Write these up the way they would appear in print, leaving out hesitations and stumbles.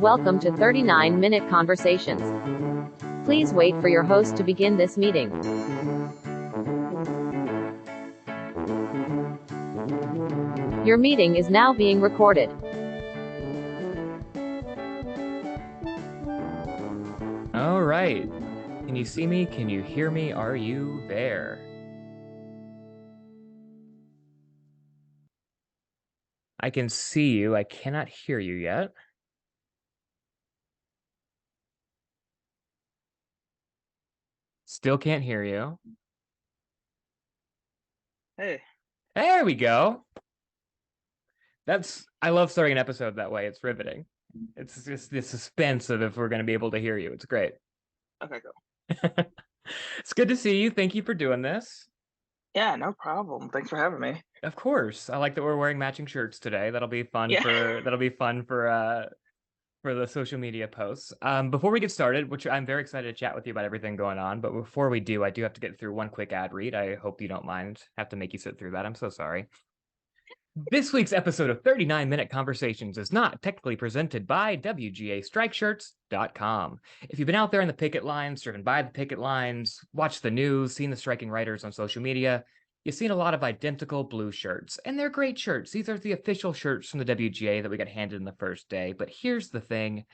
Welcome to 39-Minute Conversations. Please wait for your host to begin this meeting. Your meeting is now being recorded. All right. Can you see me? Can you hear me? Are you there? I can see you. I cannot hear you yet. Still can't hear you. Hey. There we go. I love starting an episode that way. It's riveting. It's just the suspense of if we're going to be able to hear you. It's great. Okay, go. It's good to see you. Thank you for doing this. Yeah, no problem. Thanks for having me. Of course. I like that we're wearing matching shirts today. That'll be fun for the social media posts. Before we get started, which I'm very excited to chat with you about everything going on, but before we do, I do have to get through one quick ad read. I hope you don't mind. Have to make you sit through that. I'm so sorry. This week's episode of 39-Minute Conversations is not technically presented by WGAStrikeshirts.com. If you've been out there in the picket lines, driven by the picket lines, watched the news, seen the striking writers on social media, you've seen a lot of identical blue shirts, and they're great shirts. These are the official shirts from the WGA that we got handed in the first day. But here's the thing: you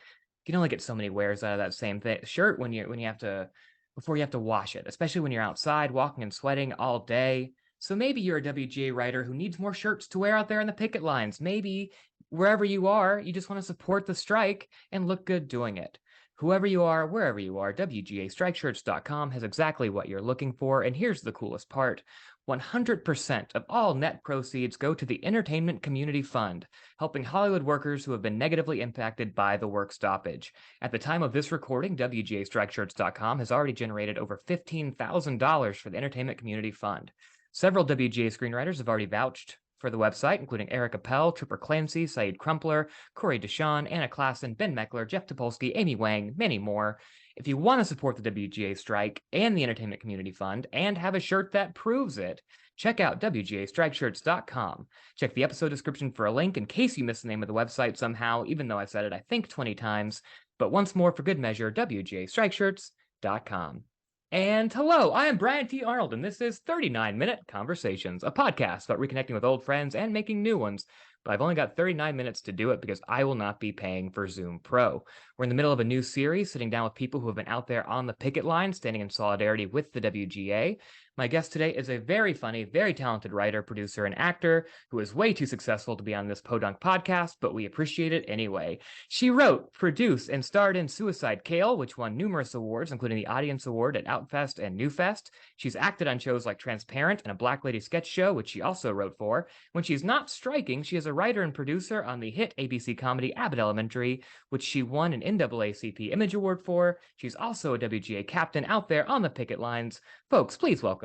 can only get so many wears out of that same shirt when you have to before you have to wash it, especially when you're outside walking and sweating all day. So maybe you're a WGA writer who needs more shirts to wear out there in the picket lines. Maybe wherever you are, you just want to support the strike and look good doing it. Whoever you are, wherever you are, WGAStrikeshirts.com has exactly what you're looking for. And here's the coolest part: 100% of all net proceeds go to the Entertainment Community Fund, helping Hollywood workers who have been negatively impacted by the work stoppage. At the time of this recording, WGAStrikeshirts.com has already generated over $15,000 for the Entertainment Community Fund. Several WGA screenwriters have already vouched for the website, including Eric Appel, Trooper Clancy, Saeed Crumpler, Corey Deshawn, Anna Klassen, Ben Meckler, Jeff Topolsky, Amy Wang, many more. If you want to support the WGA strike and the Entertainment Community Fund and have a shirt that proves it, check out WGAStrikeshirts.com. Check the episode description for a link in case you missed the name of the website somehow, even though I said it, I think, 20 times. But once more, for good measure, WGAStrikeshirts.com. And hello, I am Brian T. Arnold, and this is 39-Minute Conversations, a podcast about reconnecting with old friends and making new ones. But I've only got 39 minutes to do it because I will not be paying for Zoom Pro. We're in the middle of a new series, sitting down with people who have been out there on the picket line, standing in solidarity with the WGA. My guest today is a very funny, very talented writer, producer, and actor who is way too successful to be on this podunk podcast, but we appreciate it anyway. She wrote, produced, and starred in Suicide Kale, which won numerous awards, including the Audience Award at Outfest and Newfest. She's acted on shows like Transparent and a Black Lady sketch show, which she also wrote for. When she's not striking, she is a writer and producer on the hit ABC comedy Abbott Elementary, which she won an NAACP Image Award for. She's also a WGA captain out there on the picket lines. Folks, please welcome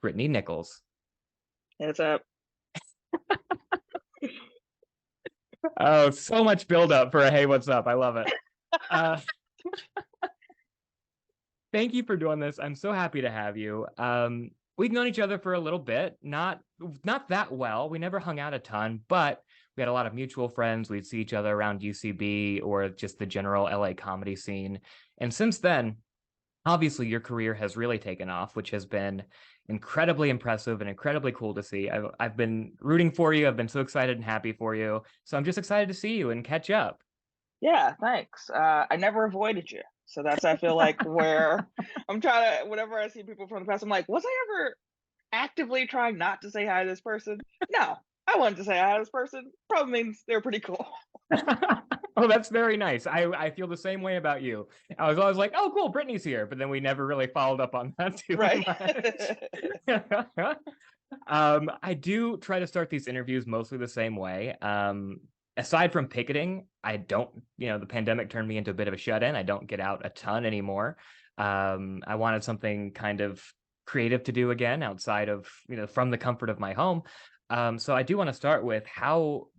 Brittani Nichols. Hey, what's up? Oh, so much buildup for a hey, what's up? I love it. Thank you for doing this. I'm so happy to have you. We've known each other for a little bit, not that well. We never hung out a ton, but we had a lot of mutual friends. We'd see each other around UCB or just the general LA comedy scene. And since then, obviously, your career has really taken off, which has been incredibly impressive and incredibly cool to see. I've been rooting for you. I've been so excited and happy for you. So I'm just excited to see you and catch up. Yeah, thanks. I never avoided you. So that's, I feel like, where I'm trying to, whenever I see people from the past, I'm like, was I ever actively trying not to say hi to this person? No, I wanted to say hi to this person. Probably means they're pretty cool. Oh, that's very nice. I feel the same way about you. I was always like, oh, cool, Brittany's here. But then we never really followed up on that too Right. much. I do try to start these interviews mostly the same way. Aside from picketing, I don't, the pandemic turned me into a bit of a shut-in. I don't get out a ton anymore. I wanted something kind of creative to do again outside of, from the comfort of my home. So I do want to start with how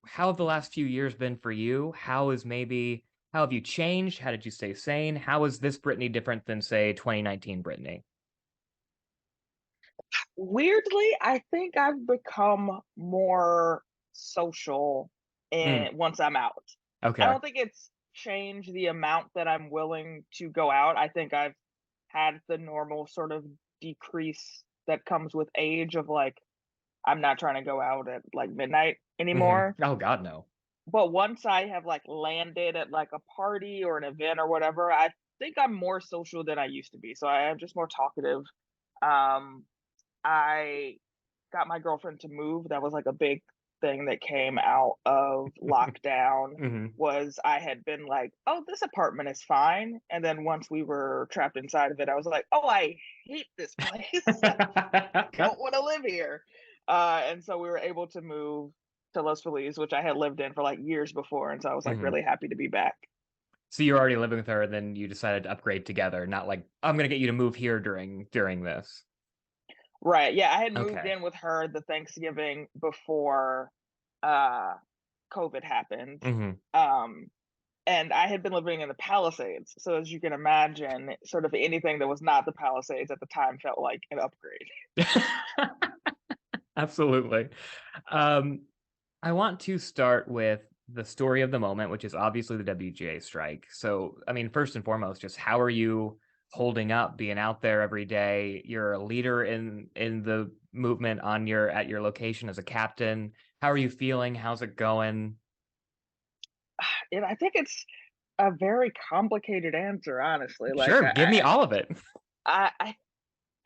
have the last few years been for you? How have you changed? How did you stay sane? How is this Brittany different than, say, 2019 Brittany? Weirdly, I think I've become more social Mm, once I'm out. I okay. don't think it's changed the amount that I'm willing to go out. I think I've had the normal sort of decrease that comes with age of like I'm not trying to go out at like midnight anymore. Oh God, no. But once I have like landed at like a party or an event or whatever, I think I'm more social than I used to be. So I am just more talkative. Um, I got my girlfriend to move. That was like a big thing that came out of lockdown Hmm. was I had been like, "Oh, this apartment is fine." And then once we were trapped inside of it, I was like, "Oh, I hate this place. I don't want to live here." And so we were able to move to Los Feliz, which I had lived in for like years before, and so I was like Hmm. really happy to be back. So you're already living with her, and then you decided to upgrade together, not like I'm gonna get you to move here during this. Right. Yeah, I had moved Okay. in with her the Thanksgiving before uh COVID happened. Hmm. Um, and I had been living in the Palisades. So as you can imagine, sort of anything that was not the Palisades at the time felt like an upgrade. Absolutely. Um, I want to start with the story of the moment, which is obviously the WGA strike. So, I mean, first and foremost, just how are you holding up, being out there every day? You're a leader in the movement on your at your location as a captain. How are you feeling? How's it going? And I think it's a very complicated answer, honestly. Like Sure, give me all of it. I, I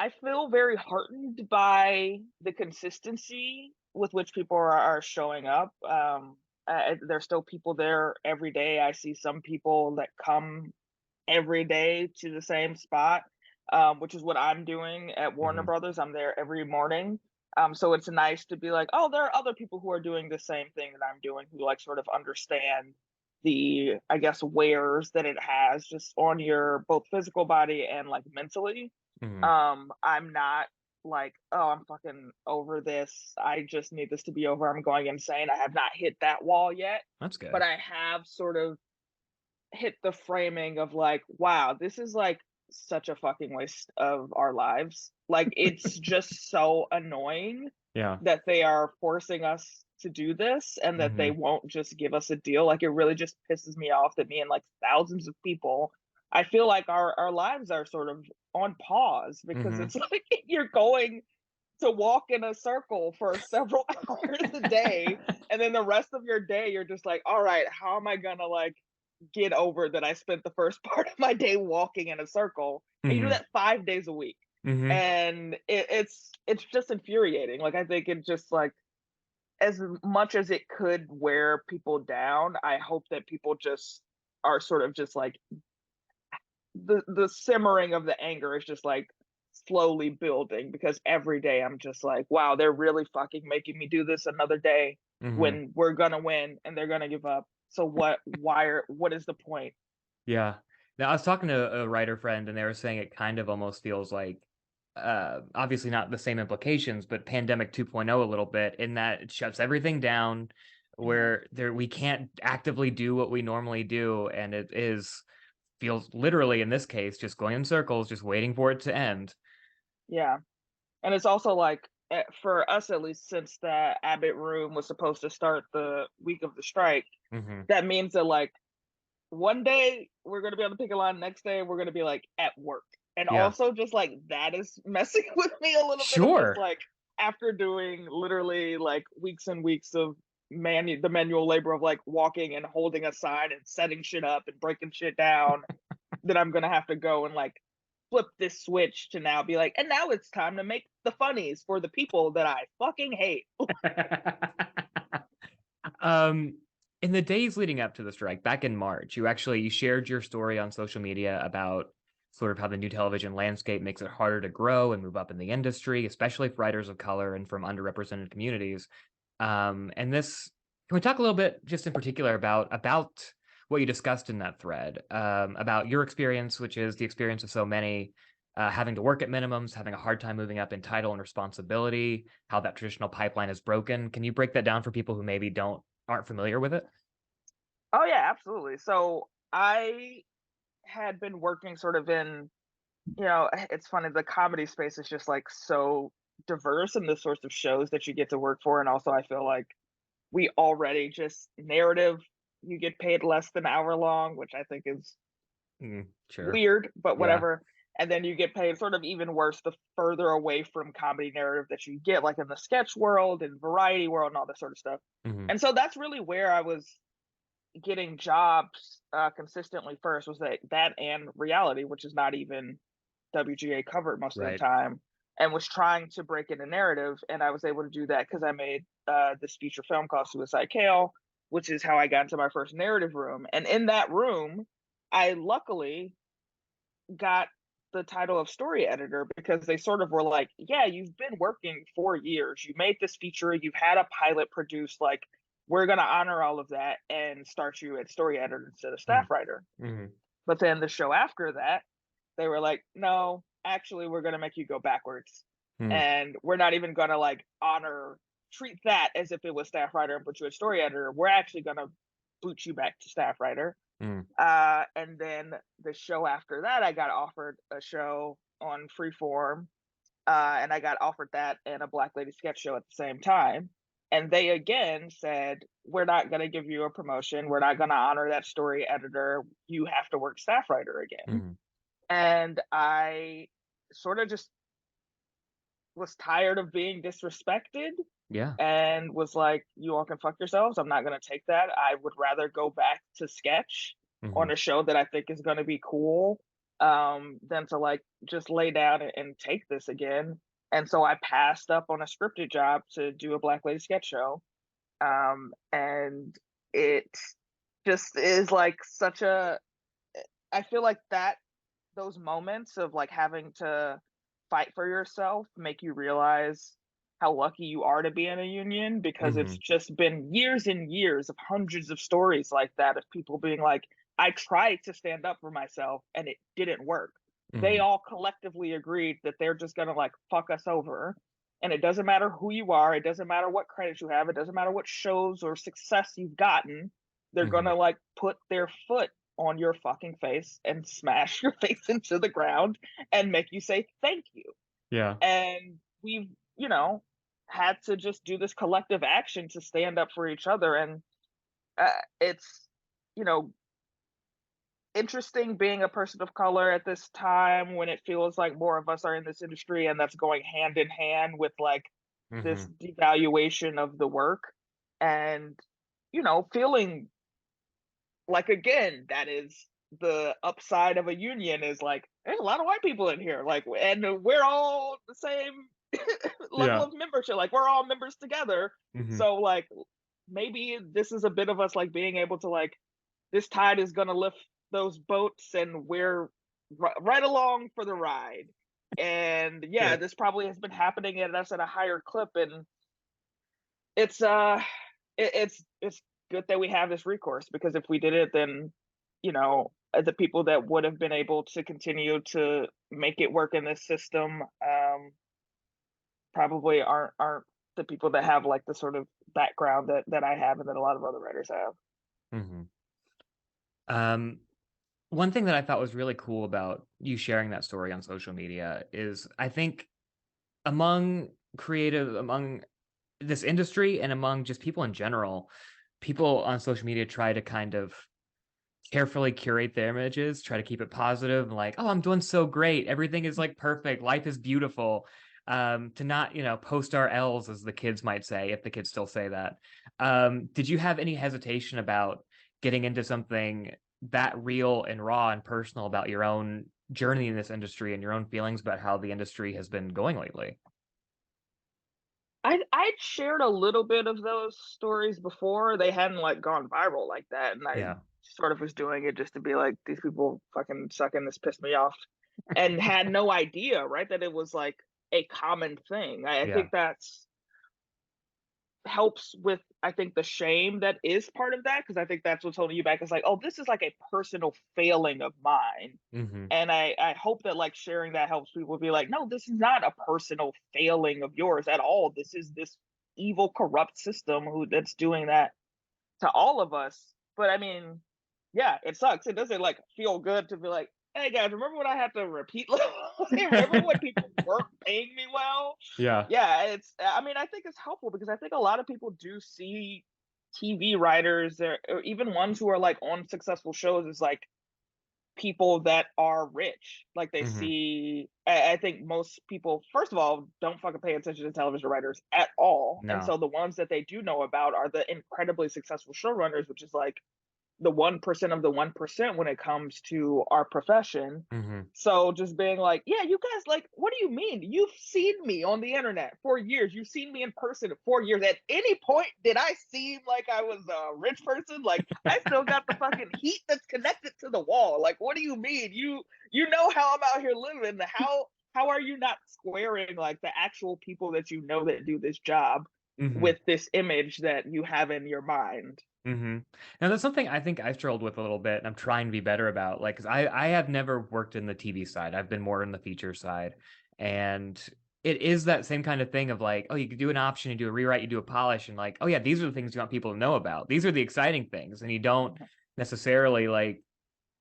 I feel very heartened by the consistency with which people are showing up. There's still people there every day. I see some people that come every day to the same spot, which is what I'm doing at Warner Hmm. Brothers. I'm there every morning. So it's nice to be like, oh, there are other people who are doing the same thing that I'm doing, who like sort of understand the, I guess, wears that it has just on your both physical body and like mentally. Hmm. I'm not like, oh, I'm fucking over this. I just need this to be over. I'm going insane. I have not hit that wall yet, That's but good. I have sort of hit the framing of like, wow, this is like such a fucking waste of our lives. Like it's just so annoying Yeah. that they are forcing us to do this and that they Hmm. won't just give us a deal. Like it really just pisses me off that me and like thousands of people, I feel like our lives are sort of on pause because Hmm. it's like you're going to walk in a circle for several hours a day and then the rest of your day you're just like, all right, how am I gonna like get over that I spent the first part of my day walking in a circle, and you do Hmm. that 5 days a week, Hmm. and it's just infuriating. Like I think it just like as much as it could wear people down, I hope that people just are sort of just like the simmering of the anger is just like slowly building because every day I'm just like, wow, they're really fucking making me do this another day Hmm. when we're gonna win and they're gonna give up. So what is the point? Yeah. Now, I was talking to a writer friend, and they were saying it kind of almost feels like, obviously not the same implications, but Pandemic 2.0 a little bit, in that it shuts everything down, Mhm. where we can't actively do what we normally do, and it is feels literally in this case just going in circles, just waiting for it to end. Yeah. And it's also like for us at least, since the Abbott room was supposed to start the week of the strike, Hmm. that means that like one day we're gonna be on the picket line, next day we're gonna be like at work. And Yeah. also just like that is messing with me a little bit of just Sure. like after doing literally like weeks and weeks of the manual labor of like walking and holding a sign and setting shit up and breaking shit down, that I'm gonna have to go and like flip this switch to now be like, and now it's time to make the funnies for the people that I fucking hate. Um, in the days leading up to the strike, back in March, you shared your story on social media about sort of how the new television landscape makes it harder to grow and move up in the industry, especially for writers of color and from underrepresented communities. And this, can we talk a little bit, just in particular, about what you discussed in that thread, about your experience, which is the experience of so many, having to work at minimums, having a hard time moving up in title and responsibility, how that traditional pipeline is broken. Can you break that down for people who maybe aren't familiar with it? Oh yeah, absolutely. So I had been working sort of in, it's funny, the comedy space is just like so diverse in the sorts of shows that you get to work for. And also I feel like we already just narrative, you get paid less than hour long, which I think is Sure. weird, but Yeah. whatever. And then you get paid sort of even worse the further away from comedy narrative that you get, like in the sketch world and variety world and all that sort of stuff. Mhm. And so that's really where I was getting jobs consistently first, was that and reality, which is not even WGA covered most of the Right. time, and was trying to break into narrative. And I was able to do that because I made this feature film called Suicide Kale, which is how I got into my first narrative room. And in that room, I luckily got the title of story editor, because they sort of were like, yeah, you've been working 4 years, you made this feature, you've had a pilot produced, like, we're going to honor all of that and start you at story editor instead of staff writer. But then the show after that, they were like, no, actually, we're going to make you go backwards. And we're not even going to like treat that as if it was staff writer and put you as story editor. We're actually going to boot you back to staff writer. And then the show after that, I got offered a show on Freeform, and I got offered that and a Black Lady sketch show at the same time. And they again said, we're not going to give you a promotion. We're not going to honor that story editor. You have to work staff writer again. And I sort of just was tired of being disrespected. Yeah. And was like, you all can fuck yourselves. I'm not going to take that. I would rather go back to sketch on a show that I think is going to be cool, than to like just lay down and take this again. And so I passed up on a scripted job to do a Black Lady sketch show. And it just is like such a, I feel like that those moments of like having to fight for yourself make you realize how lucky you are to be in a union, because it's just been years and years of hundreds of stories like that, of people being like, I tried to stand up for myself and it didn't work. They all collectively agreed that they're just going to like fuck us over. And it doesn't matter who you are. It doesn't matter what credits you have. It doesn't matter what shows or success you've gotten. They're going to like put their foot on your fucking face and smash your face into the ground and make you say thank you. Yeah. And we've, had to just do this collective action to stand up for each other. And it's, interesting being a person of color at this time when it feels like more of us are in this industry, and that's going hand in hand with like this devaluation of the work. And, feeling like, again, that is the upside of a union, is like, there's a lot of white people in here, like, and we're all the same level of membership, like we're all members together. So like maybe this is a bit of us like being able to like, this tide is going to lift those boats and we're right along for the ride. And this probably has been happening at us at a higher clip, and it's it's good that we have this recourse, because if we did it, then the people that would have been able to continue to make it work in this system probably aren't the people that have like the sort of background that I have and that a lot of other writers have. One thing that I thought was really cool about you sharing that story on social media is, I think among this industry and among just people in general, people on social media try to kind of carefully curate their images, try to keep it positive, like, oh, I'm doing so great, everything is like perfect, life is beautiful, to not, post our L's, as the kids might say, if the kids still say that. Did you have any hesitation about getting into something that real and raw and personal about your own journey in this industry and your own feelings about how the industry has been going lately? I'd shared a little bit of those stories before. They hadn't like gone viral like that, and I sort of was doing it just to be like, these people fucking suck and this pissed me off, and had no idea, right, that it was like a common thing. I think that's helps with, I think, the shame that is part of that, because I think that's what's holding you back. Is like, oh, this is like a personal failing of mine. And I hope that like sharing that helps people be like, no, this is not a personal failing of yours at all. This is this evil, corrupt system that's doing that to all of us. But I mean, yeah, it sucks. It doesn't like feel good to be like, hey guys, remember when I had to repeat Remember when people weren't paying me well? Yeah. Yeah, I mean, I think it's helpful because I think a lot of people do see TV writers or even ones who are like on successful shows as like people that are rich. Like they Hmm. see, I think most people, first of all, don't fucking pay attention to television writers at all. And No. so the ones that they do know about are the incredibly successful showrunners, which is like the 1% of the 1% when it comes to our profession. Hmm. So just being like, yeah, you guys, like, what do you mean? You've seen me on the internet for years. You've seen me in person for years. At any point, did I seem like I was a rich person? Like, I still got the fucking heat that's connected to the wall. Like, what do you mean? You know how I'm out here living. How are you not squaring like the actual people that you know that do this job Hmm. with this image that you have in your mind? Hmm. Now that's something I think I've struggled with a little bit, and I'm trying to be better about. Like, 'cause I have never worked in the TV side. I've been more in the feature side, and it is that same kind of thing of like, oh, you could do an option, you do a rewrite, you do a polish, and like, oh yeah, these are the things you want people to know about. These are the exciting things, and you don't necessarily like.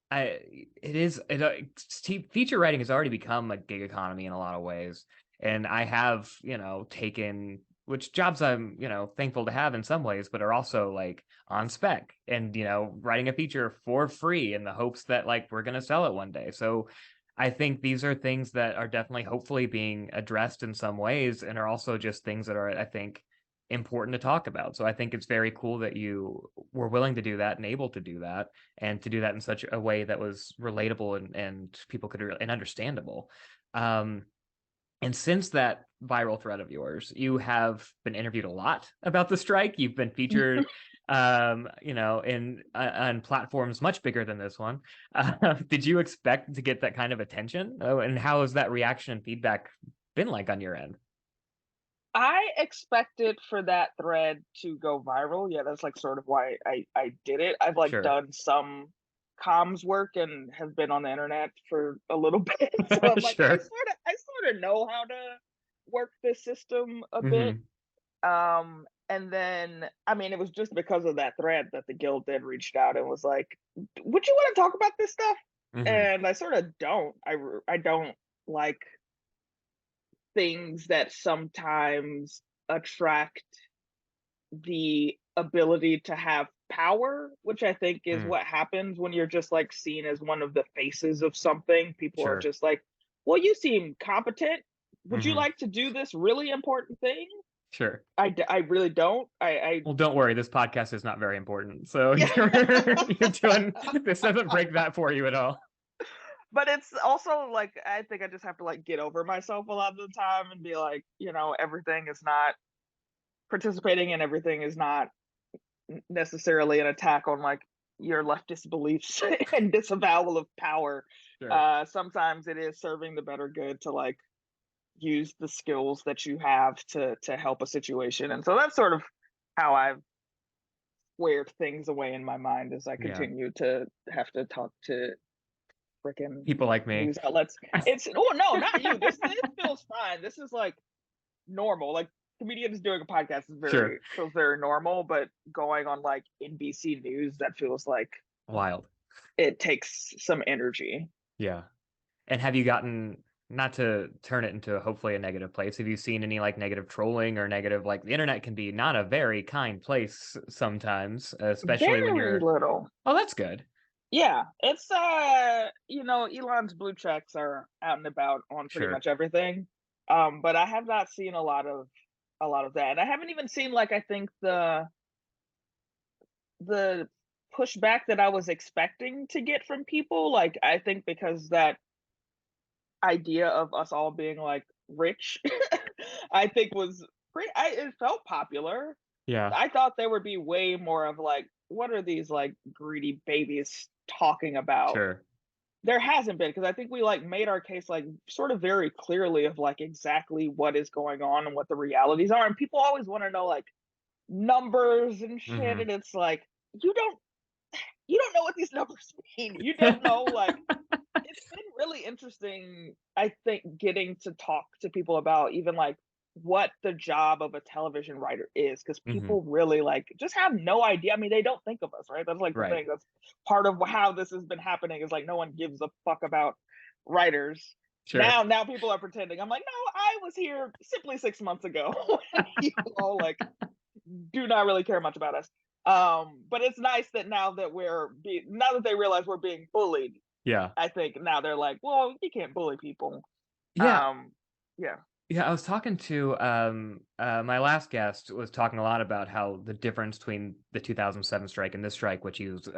I it is it feature writing has already become a gig economy in a lot of ways, and I have taken which jobs I'm thankful to have in some ways, but are also like on spec and writing a feature for free in the hopes that like we're gonna sell it one day. So I think these are things that are definitely hopefully being addressed in some ways, and are also just things that are I think important to talk about. So I think it's very cool that you were willing to do that and able to do that, and to do that in such a way that was relatable and people could and understandable. Um, and since that viral thread of yours, you have been interviewed a lot about the strike. You've been featured, in on platforms much bigger than this one. Did you expect to get that kind of attention? Oh, and how has that reaction and feedback been like on your end? I expected for that thread to go viral. Yeah, that's like sort of why I did it. I've like Sure. done some comms work and have been on the internet for a little bit. So I'm like, Sure. I sort of know how to work this system a bit. Hmm. And then I mean it was just because of that thread that the guild then reached out and was like, would you want to talk about this stuff? Hmm. And I sort of don't. I don't like things that sometimes attract the ability to have power, which I think is Mm, what happens when you're just like seen as one of the faces of something. People are sure. just like, well, you seem competent. Would you Hmm. like to do this really important thing? Sure. I really don't. Well, don't worry. This podcast is not very important, so Yeah. you're doing this doesn't break that for you at all. But it's also like, I think I just have to like get over myself a lot of the time and be like, everything is not participating and everything is not necessarily an attack on like your leftist beliefs and disavowal of power. Sure. Sometimes it is serving the better good to like use the skills that you have to help a situation, and so that's sort of how I've squared things away in my mind as I Yeah. continue to have to talk to freaking People like me. news outlets. It's oh no, not you. This feels fine. This is like normal. Like comedians doing a podcast is Sure. feels very normal, but going on like NBC News, that feels like Wild. it takes some energy. Yeah. And have you gotten, not to turn it into hopefully a negative place, have you seen any like negative trolling or negative, like the internet can be not a very kind place sometimes, especially when Very you're, little. oh, that's good. Yeah, it's Elon's blue checks are out and about on pretty Sure. much everything. But I have not seen a lot of that. And I haven't even seen like I think the pushback that I was expecting to get from people. Like I think because that idea of us all being like rich, I think was it felt popular. Yeah. I thought there would be way more of like, what are these like greedy babies talking about? Sure. There hasn't been, because I think we like made our case like sort of very clearly of like exactly what is going on and what the realities are. And people always want to know like numbers and shit. Hmm. And it's like, you don't you don't know what these numbers mean. You don't know like it's been really interesting, I think, getting to talk to people about even like what the job of a television writer is, because Hmm. people really like just have no idea. I mean, they don't think of us, right? That's like the Right. thing. That's part of how this has been happening is like no one gives a fuck about writers. Sure. Now people are pretending. I'm like, no, I was here simply 6 months ago. You all like do not really care much about us. But it's nice that now that now that they realize we're being bullied, Yeah. I think now they're like, well, you can't bully people. Yeah. Um, yeah. Yeah, I was talking to my last guest was talking a lot about how the difference between the 2007 strike and this strike, which he was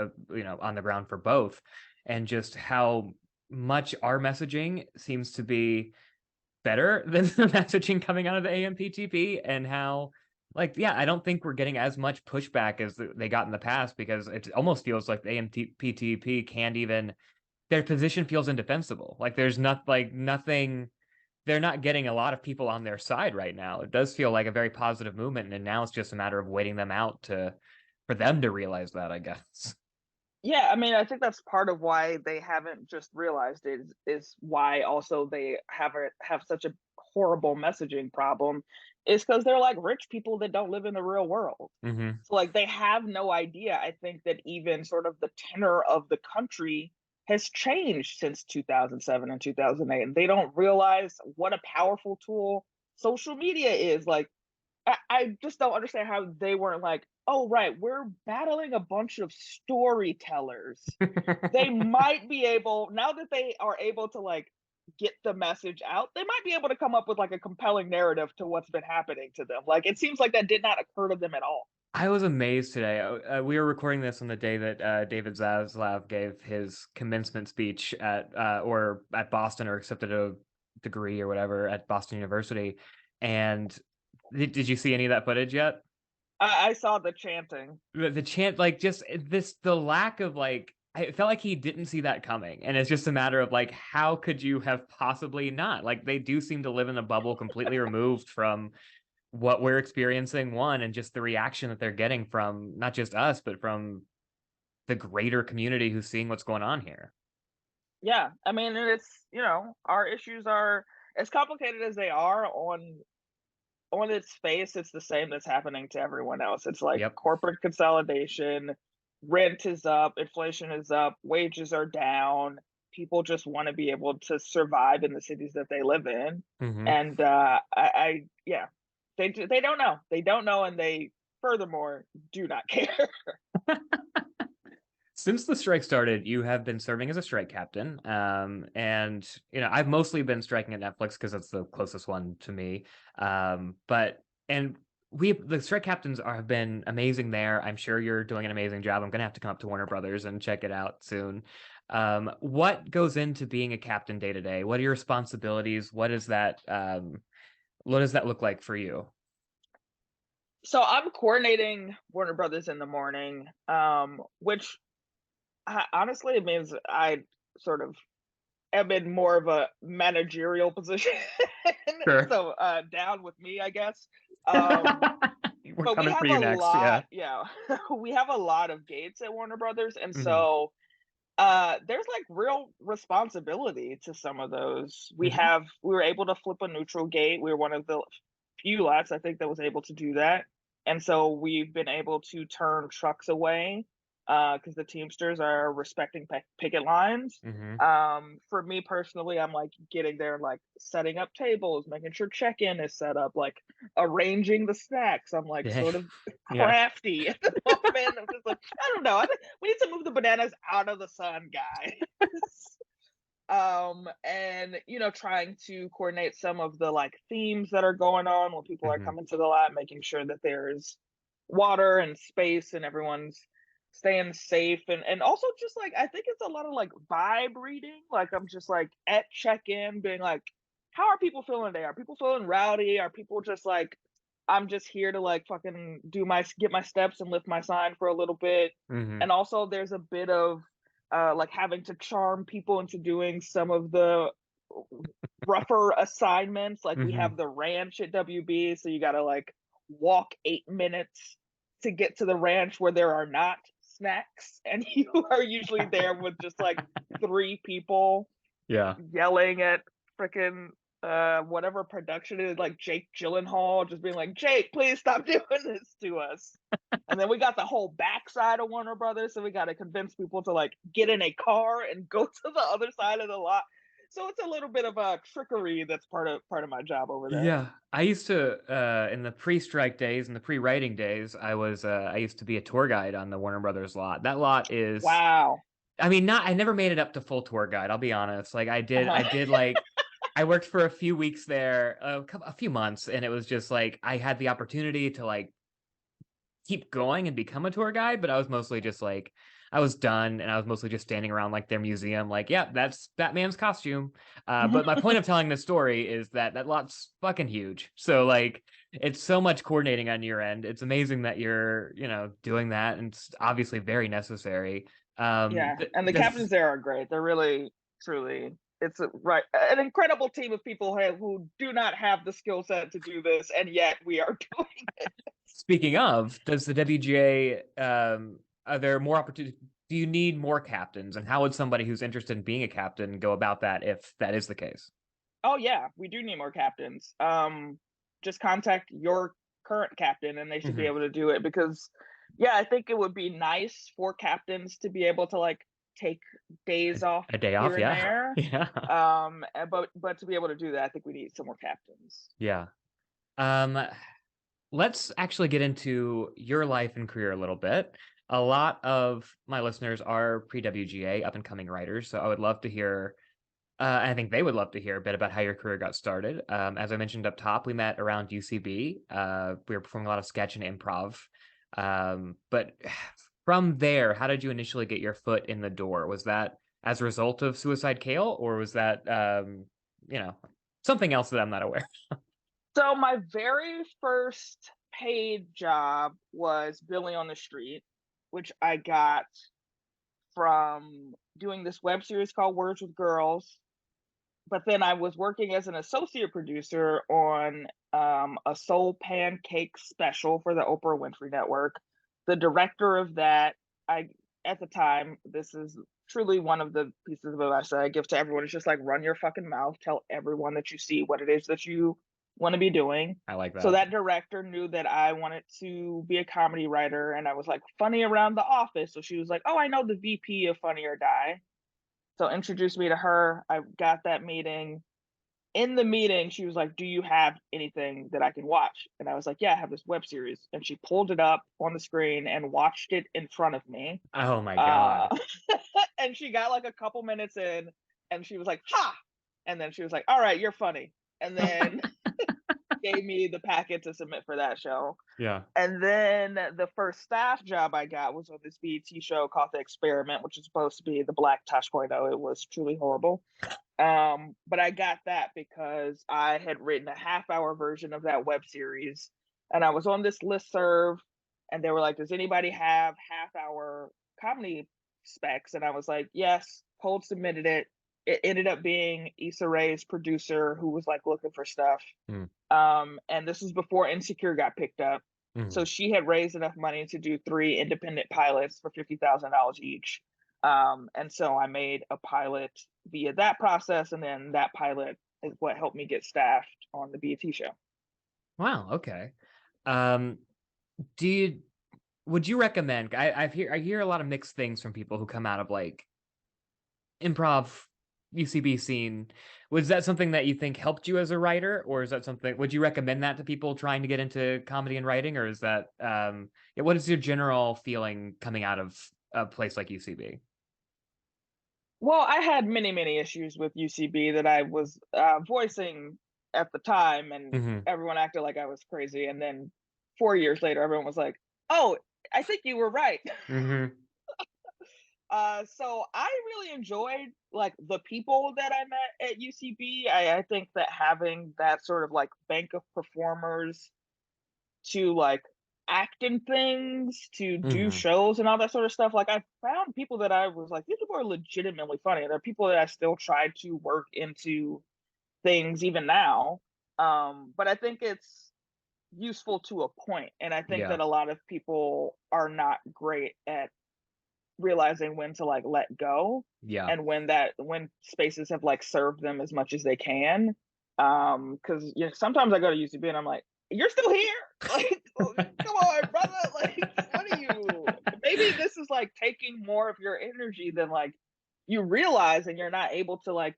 on the ground for both, and just how much our messaging seems to be better than the messaging coming out of the AMPTP, and how I don't think we're getting as much pushback as they got in the past, because it almost feels like the AMPTP can't even, their position feels indefensible. Like there's nothing, they're not getting a lot of people on their side right now. It does feel like a very positive movement, and now it's just a matter of waiting them out for them to realize that, I guess. Yeah, I mean, I think that's part of why they haven't just realized it, is why also they have such a horrible messaging problem, is because they're like rich people that don't live in the real world. Mm-hmm. So like they have no idea. I think that even sort of the tenor of the country has changed since 2007 and 2008, and they don't realize what a powerful tool social media is. Like I just don't understand how they weren't like, oh, right, we're battling a bunch of storytellers. They might be able, now that they are able to like get the message out, they might be able to come up with like a compelling narrative to what's been happening to them. Like it seems like that did not occur to them at all. I was amazed today. We were recording this on the day that David Zaslav gave his commencement speech at Boston, or accepted a degree or whatever at Boston University. And did you see any of that footage yet? I saw the chanting. The chant, like, just the lack of, like, I felt like he didn't see that coming. And it's just a matter of like, how could you have possibly not? Like, they do seem to live in a bubble completely removed from what we're experiencing, one, and just the reaction that they're getting from not just us, but from the greater community who's seeing what's going on here. Yeah, I mean, and it's, our issues are as complicated as they are on its face. It's the same that's happening to everyone else. It's like Yep. corporate consolidation, rent is up, inflation is up, wages are down. People just want to be able to survive in the cities that they live in. Mm-hmm. And yeah, they don't know. They don't know, and they furthermore do not care. Since the strike started, you have been serving as a strike captain. And I've mostly been striking at Netflix because it's the closest one to me. But the strike captains have been amazing there. I'm sure you're doing an amazing job. I'm gonna have to come up to Warner Brothers and check it out soon. What goes into being a captain day to day? What are your responsibilities? What is that? What does that look like for you? So I'm coordinating Warner Brothers in the morning, which honestly it means I sort of am in more of a managerial position. Sure. So down with me, I guess. We're But we coming have for you a next. lot, Yeah. yeah. We have a lot of gates at Warner Brothers, and Hmm. so there's like real responsibility to some of those. We Hmm. were able to flip a neutral gate. We were one of the few lots, I think, that was able to do that. And so we've been able to turn trucks away because the Teamsters are respecting picket lines. Hmm. For me personally, I'm like getting there, like setting up tables, making sure check-in is set up, like arranging the snacks. I'm like Yeah. sort of Yeah. crafty at the moment. I'm just like, I don't know. I think we need to move the bananas out of the sun, guys. And trying to coordinate some of the like themes that are going on when people are Hmm. coming to the lot, making sure that there's water and space and everyone's staying safe, and also just like I think it's a lot of like vibe reading. Like I'm just like at check-in being like, how are people feeling today? Are people feeling rowdy? Are people just like, I'm just here to like fucking get my steps and lift my sign for a little bit. Hmm. And also there's a bit of like having to charm people into doing some of the rougher assignments. Like we Hmm. have the ranch at WB, so you gotta like walk 8 minutes to get to the ranch where there are not snacks, and you are usually there with just like 3 people Yeah. yelling at freaking whatever production it is, like Jake Gyllenhaal, just being like, Jake, please stop doing this to us. And then we got the whole backside of Warner Brothers, so we got to convince people to like get in a car and go to the other side of the lot. So it's a little bit of a trickery that's part of my job over there. Yeah, I used to in the pre-strike days and the pre-writing days, I used to be a tour guide on the Warner Brothers lot. That lot is, Wow. I mean, not I never made it up to full tour guide, I'll be honest. Like I Uh-huh. did like I worked for a few weeks there, a few months, and it was just like I had the opportunity to like keep going and become a tour guide, but I was mostly just like I was done and I was mostly just standing around like their museum, like, yeah, that's Batman's costume. But my point of telling this story is that that lot's fucking huge. So like it's so much coordinating on your end. It's amazing that you're, doing that, and it's obviously very necessary. Yeah, and the Does captains there are great. They're really, truly, it's an incredible team of people who do not have the skill set to do this, and yet we are doing it. Speaking of, does the WGA are there more opportunities? Do you need more captains? And how would somebody who's interested in being a captain go about that if that is the case? Oh yeah, we do need more captains. Just contact your current captain, and they should be Mhm. able to do it because, yeah, I think it would be nice for captains to be able to like take days off A day here off, and yeah. there. Yeah. But to be able to do that, I think we need some more captains. Yeah. Um, let's actually get into your life and career a little bit. A lot of my listeners are pre-WGA, up and coming writers, so I would love to hear. I think they would love to hear a bit about how your career got started. As I mentioned up top, we met around UCB. We were performing a lot of sketch and improv. But from there, how did you initially get your foot in the door? Was that as a result of Suicide Kale, or was that, you know, something else that I'm not aware? So my very first paid job was Billy on the Street, which I got from doing this web series called Words with Girls. But then I was working as an associate producer on a soul pancake special for the Oprah Winfrey Network. The director of that, at the time, this is truly one of the pieces of advice that I give to everyone. It's just like run your fucking mouth, tell everyone that you see what it is that you want to be doing. I like So that. that director knew that I wanted to be a comedy writer, and I was like funny around the office. So she was like, "Oh, I know the VP of Funny or Die." So introduced me to her. I got that meeting. In the meeting, she was like, "Do you have anything that I can watch?" And I was like, "Yeah, I have this web series." And she pulled it up on the screen and watched it in front of me. Oh my God. Uh, and she got like a couple minutes in, and she was like, "Ha!" And then she was like, "All right, you're funny." And then gave me the packet to submit for that show. Yeah. And then the first staff job I got was on this BET show called The Experiment, which is supposed to be the Black Tosh.0. It was truly horrible. But I got that because I had written a half-hour version of that web series, and I was on this listserv, and they were like, "Does anybody have half-hour comedy specs?" And I was like, "Yes." Cold submitted it. It ended up being Issa Rae's producer who was like looking for stuff. Mm. And this was before Insecure got picked up. So Mhm. she had raised enough money to do 3 independent pilots for $50,000 each. And so I made a pilot via that process, and then that pilot is what helped me get staffed on the BET show. Wow. Okay. Um, do you would you recommend? I hear a lot of mixed things from people who come out of like improv UCB scene. Was that something that you think helped you as a writer, or is that something? Would you recommend that to people trying to get into comedy and writing, or is that yeah, what is your general feeling coming out of a place like UCB? Well, I had many, many issues with UCB that I was voicing at the time, and Hmm. everyone acted like I was crazy. And then 4 years later, everyone was like, "Oh, I think you were right." Hmm. So I really enjoyed like the people that I met at UCB. I think that having that sort of like bank of performers to like act in things, to do Hmm. shows and all that sort of stuff. Like I found people that I was like, these people are legitimately funny. There are people that I still try to work into things even now. But I think it's useful to a point. And I think Yeah. that a lot of people are not great at realizing when to like let go, Yeah. and when spaces have like served them as much as they can. Because sometimes I go to UCB and I'm like, "You're still here? Like, come on, brother! Like, what are you? Maybe this is like taking more of your energy than like you realize, and you're not able to like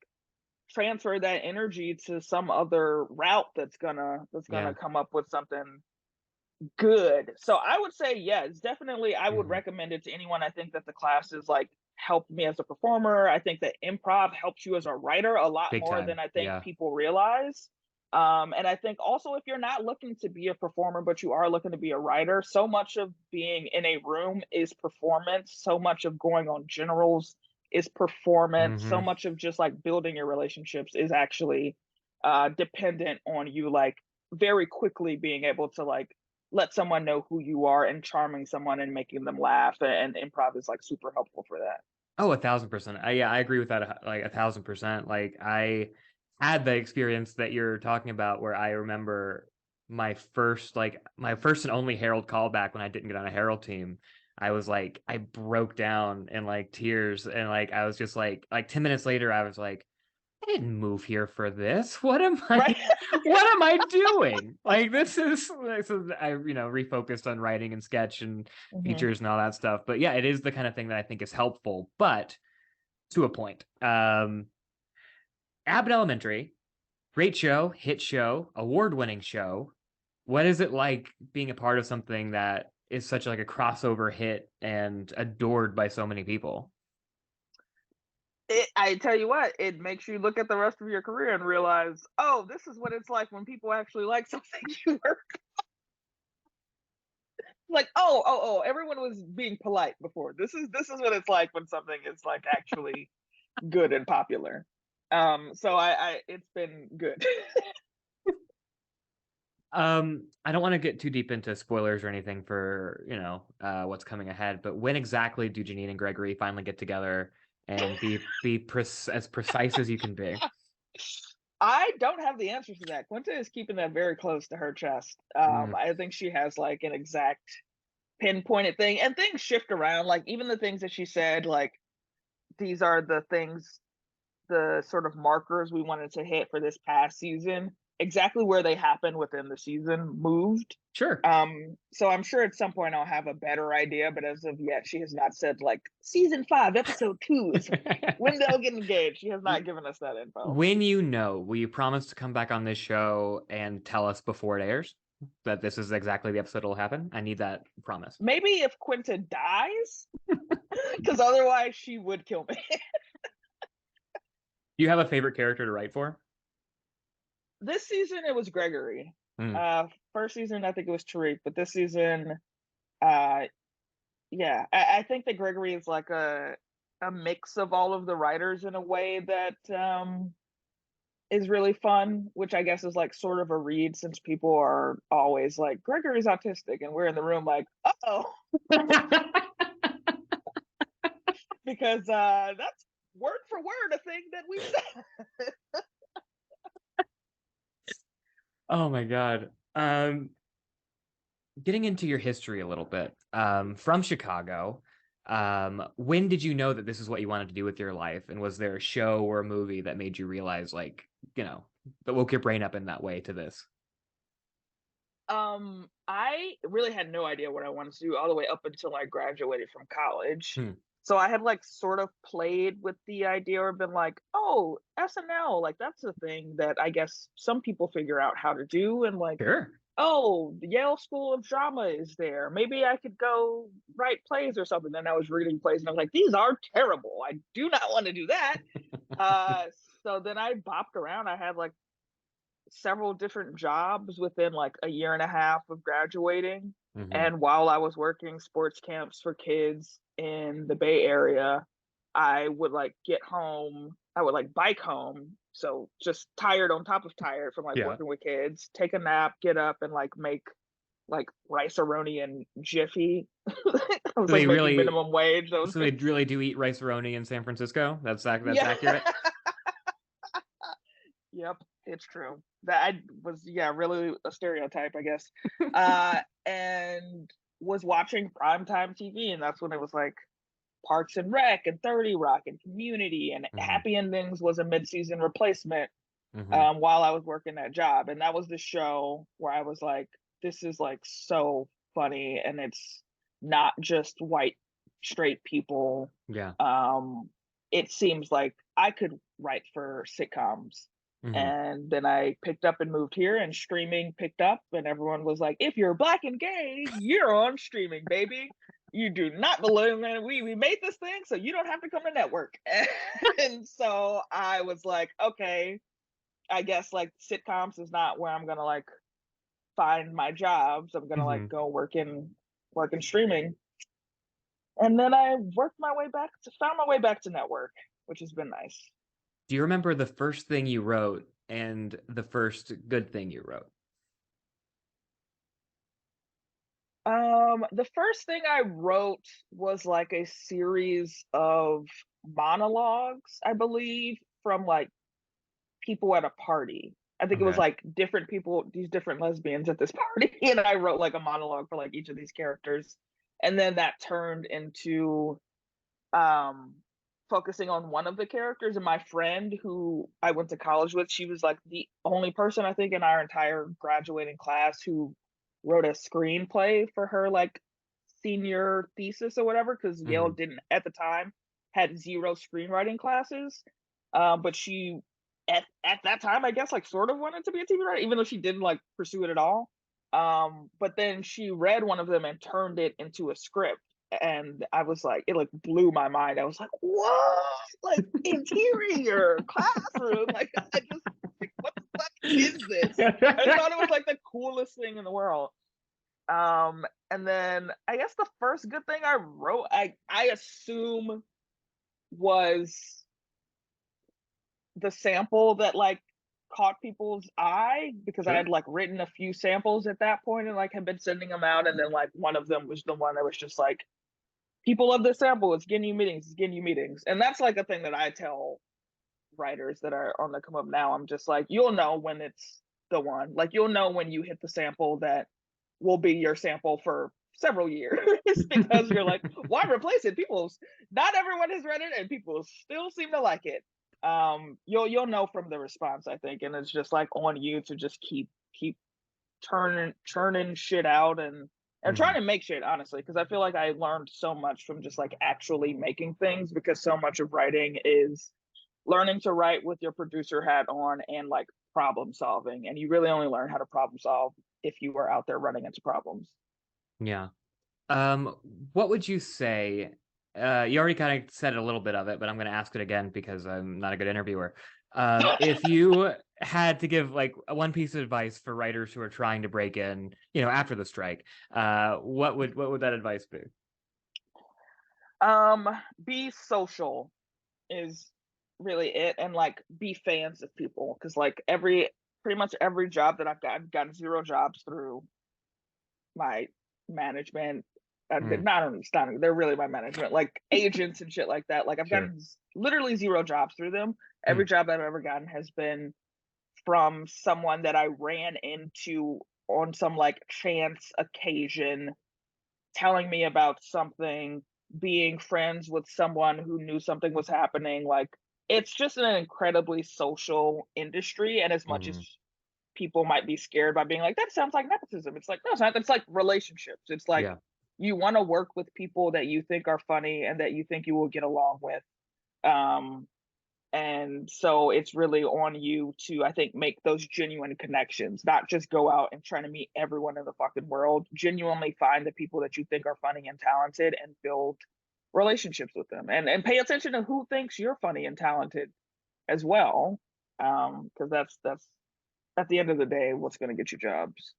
transfer that energy to some other route that's gonna Yeah. come up with something good. So I would say, yeah, it's definitely, I would Mhm. recommend it to anyone. I think that the classes like helped me as a performer. I think that improv helps you as a writer a lot Big more time. than I think Yeah. people realize. And I think also if you're not looking to be a performer, but you are looking to be a writer, so much of being in a room is performance. So much of going on generals is performance. So Hmm. much of just like building your relationships is actually dependent on you like very quickly being able to like let someone know who you are and charming someone and making them laugh. And improv is like super helpful for that. Oh, 1,000%. Yeah, I agree with that like 1,000%. Like I had the experience that you're talking about where I remember my first and only Herald callback when I didn't get on a Herald team. I was like I broke down in like tears and like I was just like 10 minutes later I was like I didn't move here for this. What am I Right. what am I doing? Like this is so I refocused on writing and sketch and Hmm. features and all that stuff. But yeah, it is the kind of thing that I think is helpful, but to a point. Abbott Elementary, great show, hit show, award-winning show. What is it like being a part of something that is such like a crossover hit and adored by so many people? I tell you what, it makes you look at the rest of your career and realize, oh, this is what it's like when people actually like something you work. Like, everyone was being polite before. This is what it's like when something is like actually good and popular. So I it's been good. I don't want to get too deep into spoilers or anything for, what's coming ahead, but when exactly do Janine and Gregory finally get together and as precise as you can be? I don't have the answers to that. Quinta is keeping that very close to her chest. Mm, I think she has like an exact pinpointed thing, and things shift around. Like even the things that she said, like these are the things, the sort of markers we wanted to hit for this past season. Exactly where they happened within the season moved. sure. So I'm sure at some point I'll have a better idea, but as of yet, she has not said like season 5, episode 2 is when they'll get engaged. She has not given us that info. When will you promise to come back on this show and tell us before it airs that this is exactly the episode that'll happen? I need that promise. Maybe if Quinta dies, because otherwise she would kill me. Do you have a favorite character to write for? This season it was Gregory. Mm, First season I think it was Tariq, but this season, uh, yeah, I think that Gregory is like a mix of all of the writers in a way that is really fun, which I guess is like sort of a read since people are always like Gregory's autistic, and we're in the room like, oh, because that's word for word a thing that we said. Oh my God. Getting into your history a little bit, from Chicago, when did you know that this is what you wanted to do with your life? And was there a show or a movie that made you realize, like, that woke your brain up in that way to this? I really had no idea what I wanted to do all the way up until I graduated from college. Hmm. So I had like sort of played with the idea or been like, oh, SNL, like that's a thing that I guess some people figure out how to do. And like, Sure. oh, the Yale School of Drama is there. Maybe I could go write plays or something. Then I was reading plays and I was like, these are terrible. I do not want to do that. Uh, so then I bopped around. I had like several different jobs within like a year and a half of graduating. Hmm. And while I was working sports camps for kids in the Bay Area, I would like get home, I would like bike home. So just tired on top of tired from like Yeah. working with kids, take a nap, get up and like make like rice-a-roni and Jiffy. I was So like they making really, minimum wage. so they really do eat rice-a-roni in San Francisco. That's Yeah. accurate. Yep, it's true. That I was, yeah, really a stereotype, I guess. And was watching primetime TV, and that's when it was like Parks and Rec and 30 Rock and Community, and Hmm. Happy Endings was a mid-season replacement Hmm. while I was working that job. And that was the show where I was like, this is like so funny, and it's not just white straight people. Yeah. It seems like I could write for sitcoms. Mm-hmm. And then I picked up and moved here, and streaming picked up, and everyone was like, if you're Black and gay, you're on streaming, baby. You do not belong, and we made this thing so you don't have to come to network. And so I was like, okay, I guess like sitcoms is not where I'm gonna like find my jobs. I'm gonna Mm-hmm. like go work in streaming. And then I found my way back to network, which has been nice. Do you remember the first thing you wrote and the first good thing you wrote? The first thing I wrote was like a series of monologues, I believe, from like people at a party. I think it was Okay. like different people, these different lesbians at this party, and I wrote like a monologue for like each of these characters. And then that turned into um focusing on one of the characters, and my friend who I went to college with, she was like the only person I think in our entire graduating class who wrote a screenplay for her like senior thesis or whatever, because Yale Mm-hmm. didn't at the time had zero screenwriting classes. But she at that time, I guess, like sort of wanted to be a TV writer, even though she didn't like pursue it at all. But then she read one of them and turned it into a script. And I was like, it like blew my mind. I was like, what? Like interior classroom? Like I just like, what the fuck is this? I thought it was like the coolest thing in the world. And then I guess the first good thing I wrote, I assume was the sample that like caught people's eye, because I Sure. had like written a few samples at that point and like had been sending them out, and then like one of them was the one that was just like, people love this sample, it's getting you meetings, it's getting you meetings. And that's like a thing that I tell writers that are on the come up now. I'm just like, you'll know when it's the one. Like you'll know when you hit the sample that will be your sample for several years, because you're like, why replace it? People, not everyone has read it, and people still seem to like it. You'll know from the response, I think, and it's just like on you to just keep churning shit out, and Mm-hmm. trying to make shit, honestly, because I feel like I learned so much from just like actually making things, because so much of writing is learning to write with your producer hat on and like problem solving, and you really only learn how to problem solve if you are out there running into problems. Yeah. Um, what would you say? You already kind of said a little bit of it, but I'm going to ask it again because I'm not a good interviewer. If you had to give like one piece of advice for writers who are trying to break in, after the strike, what would that advice be? um be social is really it, and like be fans of people, because like pretty much every job that I've gotten zero jobs through my management. Mm, Not understanding, they're really my management, like agents and shit like that. Like I've sure. gotten literally zero jobs through them. Every Mm, job I've ever gotten has been from someone that I ran into on some like chance occasion, telling me about something, being friends with someone who knew something was happening. Like it's just an incredibly social industry, and as much as mm, people might be scared by being like, that sounds like nepotism, it's like, no, it's not. It's like relationships. It's like yeah. you want to work with people that you think are funny and that you think you will get along with. um and so it's really on you to, I think, make those genuine connections, not just go out and try to meet everyone in the fucking world. Genuinely find the people that you think are funny and talented and build relationships with them, and pay attention to who thinks you're funny and talented as well. Because that's at the end of the day what's going to get you jobs.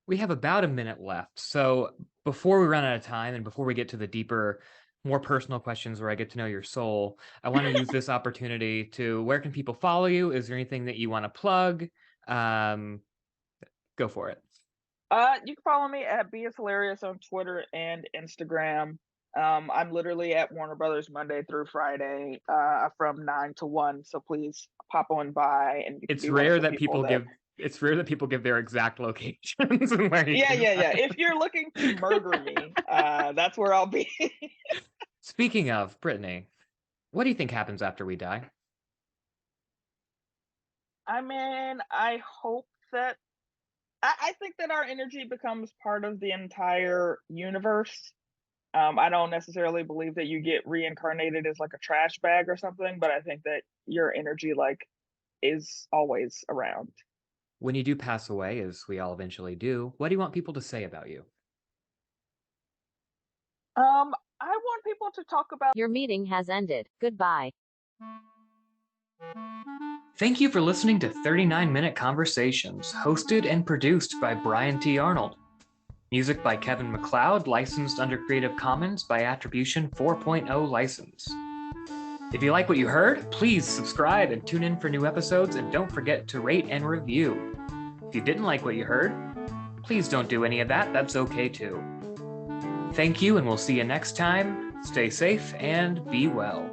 We have about a minute left. So before we run out of time and before we get to the deeper, more personal questions where I get to know your soul, I want to use this opportunity to, where can people follow you? Is there anything that you want to plug? Um, Go for it. You can follow me at Be It's Hilarious on Twitter and Instagram. I'm literally at Warner Brothers Monday through Friday, from 9 to 1. So please pop on by, and you can It's be one of rare the that people people that. give it's rare that people give their exact locations and where you Yeah, can yeah, yeah. find. If you're looking to murder me, that's where I'll be. Speaking of Brittany, what do you think happens after we die? I mean, I hope that I think that our energy becomes part of the entire universe. I don't necessarily believe that you get reincarnated as like a trash bag or something, but I think that your energy like is always around. When you do pass away, as we all eventually do, what do you want people to say about you? I want people to talk about. Your meeting has ended. Goodbye. Thank you for listening to 39-Minute Conversations, hosted and produced by Brian T. Arnold. Music by Kevin MacLeod, licensed under Creative Commons by Attribution 4.0 license. If you like what you heard, please subscribe and tune in for new episodes, and don't forget to rate and review. If you didn't like what you heard, please don't do any of that. That's okay too. Thank you, and we'll see you next time. Stay safe and be well.